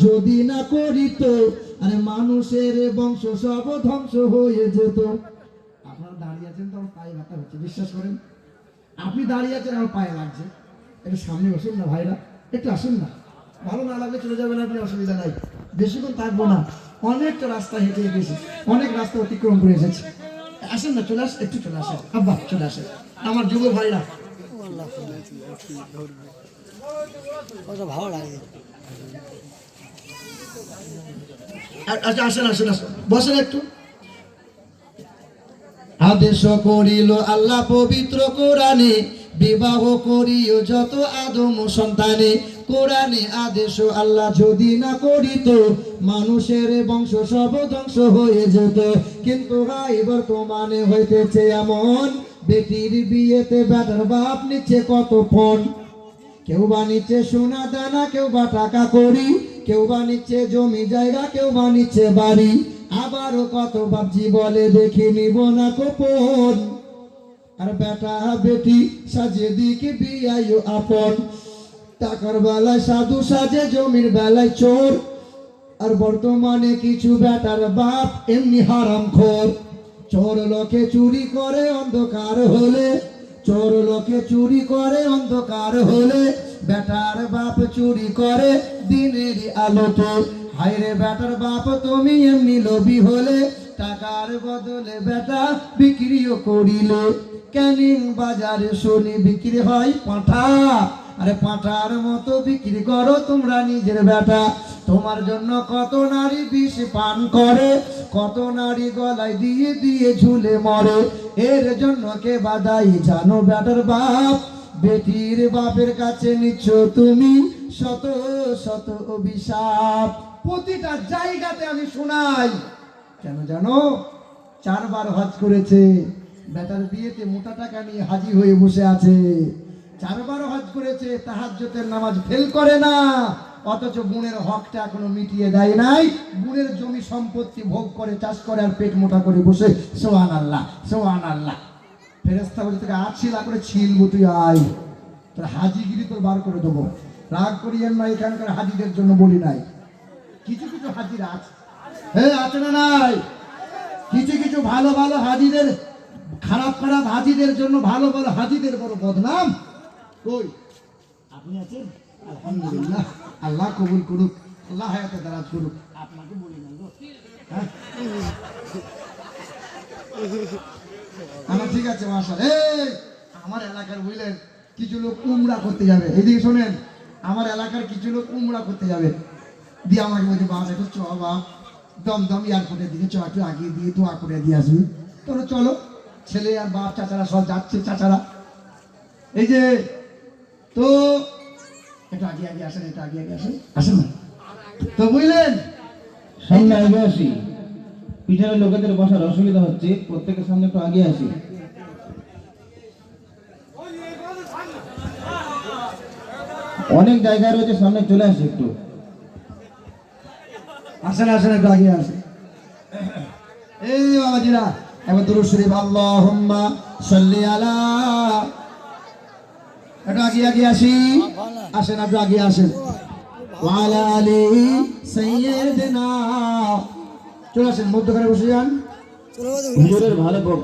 যদি না করিত, আরে মানুষের বংশ সব ধ্বংস হয়ে যেত। আপনারা দাঁড়িয়ে আছেন তো আমার পায়ে ব্যথা হচ্ছে, বিশ্বাস করেন। আপনি দাঁড়িয়ে আছেন আমার পায়ে লাগছে। একটু সামনে বসুন না ভাইরা, একটু আসুন না। ভালো না লাগলে চলে যাবেন আপনি, অসুবিধা নাই। বেশিক্ষণ থাকবো না, অনেকটা রাস্তা হেঁটে গেছি, অনেক রাস্তা অতিক্রম করে এসেছি। আসেন না, চলে আসেন, একটু চলে আসেন আব্বা, চলে আসেন আমার যুব ভাইরা। ভালো লাগে। আচ্ছা আসেন আসেন আসেন, বসেন একটু। আদেশ করিল আল্লাহ পবিত্র কোরআনে, বিবাহ করিও যত আদম সন্তানে। কোরআনে আদেশ আল্লাহ যদি না করিত, মানুষের বংশ সব ধ্বংস হয়ে যেত। কিন্তু ভাই বর্তমানে হইতেছে এমন, বেটির বিয়েতে বেটার বাপ নিচ্ছে কত ফোন। কেউ বা নিচ্ছে সোনা দানা, কেউ বা টাকা করি, কেউ বা নিচ্ছে জমি জায়গা, কেউ বা নিচ্ছে বাড়ি। আবারও কত বাপজি বলে দেখে নিব না গোপন। আর বেটা বেটি সাজে দিকে বিয়াই আপন। টাকার বেলায় সাধু সাজে, জমির বেলায় চোর। আর বর্তমানে কিছু বেটার বাপ এমনি হারামখোর। চোর লোকে চুরি করে অন্ধকার হলে, চোর লোকে চুরি করে অন্ধকার হলে, বেটার বাপ চুরি করে দিনের আলোতে। হায়রে বেটার বাপ তুমি এমনি লোভী হলে, টাকার বদলে বেটা বিক্রিও করিলে। ক্যানিং বাজারে শুনি বিক্রি হয় পাঁঠা, আরে পাঁঠার মতো বিক্রি করো তোমরা নিজের বেটা। তোমার জন্য কত নারী বিষ পান করে, কত নারী গলায় দিয়ে দিয়ে ঝুলে মরে। এর জন্য কে বাদাই জানো বেটার বাপ, বেটির বাপের কাছে নিচ্ছ তুমি শত শত অভিশাপ। প্রতিটা জায়গাতে আমি শোনাই, কেন জানো? 4 বার হজ করেছে, বেটার বিয়েতে মোটা টাকা নিয়ে হাজি হয়ে বসে আছে। 4 বার হজ করেছে, তাহাজ্জুদের নামাজ ফেল করে না, অথচ বোনের হকটা এখনো মিটিয়ে দেয় নাই। বোনের জমি সম্পত্তি ভোগ করে, চাষ করে, আর পেট মোটা করে বসে। সুবহানাল্লাহ সুবহানাল্লাহ। ফেরেশতা বলতে থেকে আছিলা করে ছিলবো, তুই আয়, তোর হাজিগিরি তোর বার করে দেবো। রাগ করিয়েন না, এখানকার হাজিদের জন্য বলি নাই। কিছু কিছু হাজিরা আছে, হ্যাঁ আছে না নাই? কিছু কিছু ভালো ভালো হাজিদের, খারাপ খারাপ হাজিদের জন্য ভালো ভালো হাজিদের বড় বদনাম। কই আপনি আছেন? আলহামদুলিল্লাহ, আল্লাহ কবুল করুক, আল্লাহ হায়াতে দারাজ করুক। আপনাকে বলি না গো, হ্যাঁ আমার ঠিক আছে মাশাআল্লাহ। এই আমার এলাকার বুঝলেন কিছু লোক উমরা করতে যাবে, এদিকে শোনেন, আমার এলাকার কিছু লোক উমরা করতে যাবে। দিয়ে আমাকে বলছে বাবা একটু চ বাবা, দমদম এয়ারপোর্টের দিকে চ, একটু আগে দিয়ে দোয়া করে দিয়ে আসবি। তোরা চলো, ছেলে আর বাপ চাচারা সব যাচ্ছে। চাচারা এই যে, তো একটু আগে আগে আসেন, একটু আগে আগে আসেন, আসেন না তো বুঝলেন। সামনে আগে আসি, পিছনে লোকেদের বসার অসুবিধা হচ্ছে, প্রত্যেকের সামনে একটু আগে আসি। অনেক জায়গায় রয়েছে, সামনে চলে আসি একটু। আসেন আসেন, একটু আগে আসেন। এই বাবাজিরা এবার দুরূদ শরীফ আল্লাহুম্মা সাল্লি আলা, একটু আগে আগে আসি, আসেন একটু আগে আসেন। ওয়া আলা আলি সাইয়্যিদিনা, চলে আসেন, মধ্যখানে বসে যান। হুজুরের ভালো